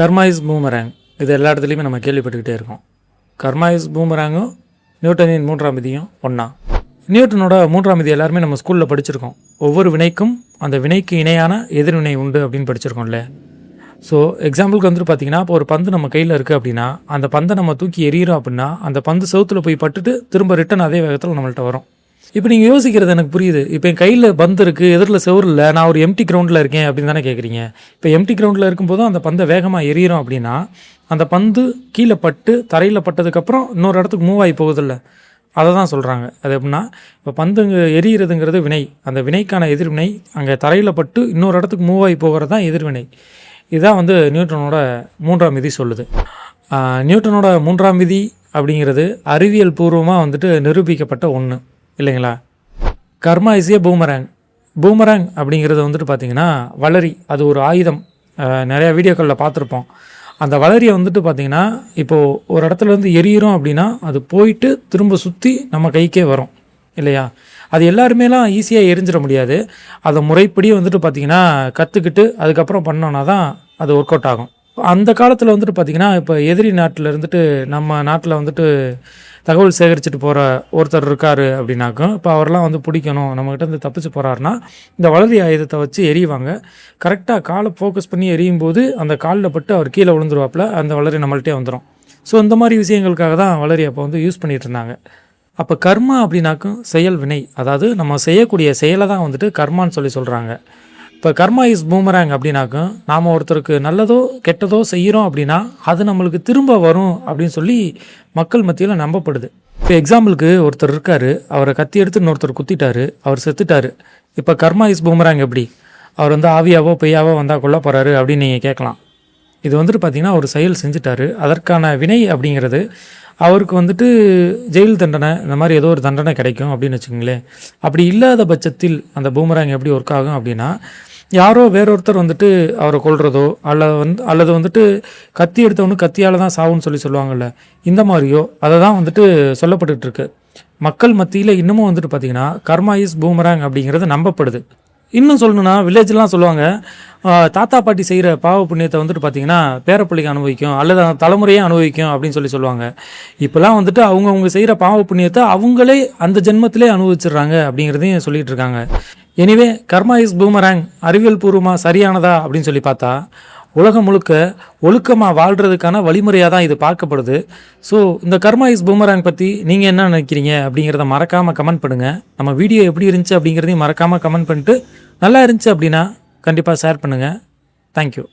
Karma is boomerang. இது எல்லா இடத்துலையுமே நம்ம கேள்விப்பட்டுக்கிட்டே இருக்கோம். கர்மா இஸ் பூமராங்கும் நியூட்டனின் மூன்றாம் விதியும் ஒன்றா. நியூட்டனோட மூன்றாம் விதி எல்லாருமே நம்ம ஸ்கூலில் படிச்சிருக்கோம். ஒவ்வொரு வினைக்கும் அந்த வினைக்கு இணையான எதிர்வினை உண்டு அப்படின்னு படிச்சிருக்கோம்ல. ஸோ எக்ஸாம்பிளுக்கு வந்துட்டு பார்த்தீங்கன்னா, இப்போ ஒரு பந்து நம்ம கையில் இருக்குது அப்படின்னா, அந்த பந்தை நம்ம தூக்கி எறிகிறோம் அப்படின்னா, அந்த பந்து செவுத்தில் போய் பட்டுட்டு திரும்ப ரிட்டன் அதே வேகத்தில் நம்மள்ட்ட வரும். இப்போ நீங்கள் யோசிக்கிறது எனக்கு புரியுது. இப்போ என் கையில் பந்து இருக்குது, எதிரில் செவுரு இல்லை, நான் ஒரு எம்டி கிரவுண்டில் இருக்கேன் அப்படின்னு தானே கேட்குறீங்க. இப்போ எம்டி கிரவுண்டில் இருக்கும்போதும் அந்த பந்தை வேகமாக எறிகிறோம் அப்படின்னா, அந்த பந்து கீழே பட்டு தரையில் பட்டதுக்கப்புறம் இன்னொரு இடத்துக்கு மூவ் ஆகி போகுதில்ல, அதை தான் சொல்கிறாங்க. அது எப்படின்னா, இப்போ பந்து எரிகிறதுங்கிறது வினை, அந்த வினைக்கான எதிர்வினை அங்கே தரையில் பட்டு இன்னொரு இடத்துக்கு மூவ் ஆகி போகிறது தான் எதிர்வினை. இதுதான் நியூட்டனோட மூன்றாம் விதி சொல்லுது. நியூட்டனோட மூன்றாம் விதி அப்படிங்கிறது அறிவியல் பூர்வமாக நிரூபிக்கப்பட்ட ஒன்று இல்லைங்களா. கர்மா இஸ் ஏ பூமராங். பூமராங் அப்படிங்கிறது பார்த்திங்கன்னா வளரி, அது ஒரு ஆயுதம். நிறையா வீடியோக்களில் பார்த்துருப்போம். அந்த வளரியை பார்த்திங்கன்னா இப்போது ஒரு இடத்துலேருந்து எரியிறோம் அப்படின்னா அது போயிட்டு திரும்ப சுற்றி நம்ம கைக்கே வரும் இல்லையா. அது எல்லாருமேலாம் ஈஸியாக எரிஞ்சிட முடியாது. அதை முறைப்படி பார்த்திங்கன்னா கற்றுக்கிட்டு அதுக்கப்புறம் பண்ணோன்னா தான் அது ஒர்க் அவுட் ஆகும். அந்த காலத்தில் பார்த்திங்கன்னா இப்போ எதிரி நாட்டில் நம்ம நாட்டில் தகவல் சேகரிச்சுட்டு போகிற ஒருத்தர் இருக்கார் அப்படின்னாக்கும், இப்போ அவரெல்லாம் பிடிக்கணும், நம்மக்கிட்ட தப்பிச்சு போகிறாருன்னா இந்த வளரி ஆயுதத்தை வச்சு எரிவாங்க. கரெக்டாக காலை ஃபோக்கஸ் பண்ணி எரியும் போது அந்த காலில் பட்டு அவர் கீழே விழுந்துருவாப்பில், அந்த வளரி நம்மள்கிட்டே வந்துடும். ஸோ இந்த மாதிரி விஷயங்களுக்காக தான் வளரி அப்போ யூஸ் பண்ணிகிட்டு இருந்தாங்க. அப்போ கர்மா அப்படின்னாக்கும் செயல் வினை, அதாவது நம்ம செய்யக்கூடிய செயலை தான் கர்மான்னு சொல்கிறாங்க. இப்போ கர்மா இஸ் பூமராங் அப்படின்னாக்கும் நாம் ஒருத்தருக்கு நல்லதோ கெட்டதோ செய்கிறோம் அப்படின்னா அது நம்மளுக்கு திரும்ப வரும் அப்படின்னு சொல்லி மக்கள் மத்தியில் நம்பப்படுது. இப்போ எக்ஸாம்பிளுக்கு ஒருத்தர் இருக்கார், அவரை கத்தி எடுத்து இன்னொருத்தர் குத்திட்டாரு, அவர் செத்துட்டார். இப்போ கர்மா இஸ் பூமராங் எப்படி? அவர் ஆவியாவோ பெய்யாவோ வந்தால் கொல்ல போகிறாரு அப்படின்னு நீங்கள் கேட்கலாம். இது பார்த்திங்கன்னா ஒரு செயல் செஞ்சுட்டாரு, அதற்கான வினை அப்படிங்கிறது அவருக்கு ஜெயில் தண்டனை இந்த மாதிரி ஏதோ ஒரு தண்டனை கிடைக்கும் அப்படின்னு வச்சுக்கோங்களேன். அப்படி இல்லாத பட்சத்தில் அந்த பூமராங் எப்படி ஒர்க் ஆகும் அப்படின்னா, யாரோ வேறொருத்தர் அவரை கொல்றதோ அல்லது கத்தி எடுத்தவனு கத்தியால் தான் சாவுன்னு சொல்லுவாங்கள்ல, இந்த மாதிரியோ அதை தான் சொல்லப்பட்டுட்டு இருக்கு. மக்கள் மத்தியில் இன்னமும் பார்த்திங்கன்னா கர்மா இஸ் பூமராங் அப்படிங்கிறது நம்பப்படுது. இன்னும் சொல்லணும்னா வில்லேஜ்லாம் சொல்லுவாங்க, தாத்தா பாட்டி செய்கிற பாவ புண்ணியத்தை பார்த்திங்கன்னா பேரப்பிள்ளைக்கு அனுபவிக்கும் அல்லது தலைமுறையே அனுபவிக்கும் அப்படின்னு சொல்லுவாங்க. இப்போலாம் அவங்கவுங்க செய்கிற பாவ புண்ணியத்தை அவங்களே அந்த ஜென்மத்திலே அனுபவிச்சிடுறாங்க அப்படிங்கிறதையும் சொல்லிகிட்டு இருக்காங்க. எனிவே கர்மா இஸ் பூமராங் அறிவியல் பூர்வமாக சரியானதா அப்படின்னு சொல்லி பார்த்தா உலகம் முழுக்க ஒழுக்கமாக வாழ்கிறதுக்கான வழிமுறையாக தான் இது பார்க்கப்படுது. ஸோ இந்த கர்மா இஸ் பூமராங் பற்றி நீங்கள் என்ன நினைக்கிறீங்க அப்படிங்கிறத மறக்காமல் கமெண்ட் பண்ணுங்கள். நம்ம வீடியோ எப்படி இருந்துச்சு அப்படிங்கிறதையும் மறக்காமல் கமெண்ட் பண்ணிட்டு நல்லா இருந்துச்சு அப்படின்னா கண்டிப்பாக ஷேர் பண்ணுங்கள். தேங்க்யூ.